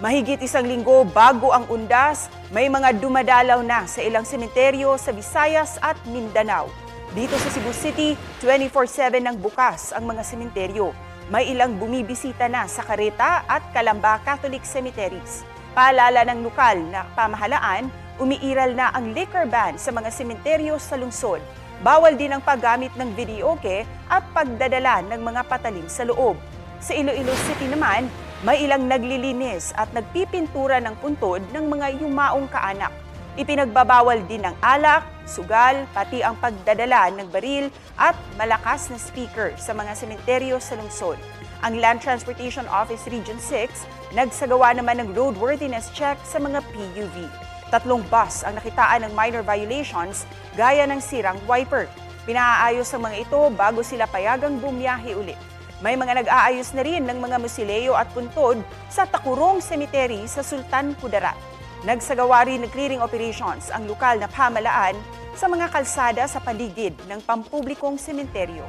Mahigit isang linggo bago ang undas, may mga dumadalaw na sa ilang sementeryo sa Visayas at Mindanao. Dito sa Cebu City, 24/7 nang bukas ang mga sementeryo. May ilang bumibisita na sa Careta at Calamba Catholic Cemeteries. Paalala ng lokal na pamahalaan, umiiral na ang liquor ban sa mga sementeryo sa lungsod. Bawal din ang paggamit ng videoke at pagdadala ng mga patalim sa loob. Sa Iloilo City naman, may ilang naglilinis at nagpipintura ng puntod ng mga yumaong kaanak. Ipinagbabawal din ang alak, sugal, pati ang pagdadala ng baril at malakas na speaker sa mga sementeryo sa lungsod. Ang Land Transportation Office Region 6 nagsagawa naman ng roadworthiness check sa mga PUV. 3 bus ang nakitaan ng minor violations gaya ng sirang wiper. Pinaayos ang mga ito bago sila payagang bumiyahe ulit. May mga nag-aayos na rin ng mga musileo at puntod sa Takurong Cemetery sa Sultan Kudarat. Nagsagawa rin ng clearing operations ang lokal na pamahalaan sa mga kalsada sa paligid ng pampublikong sementeryo.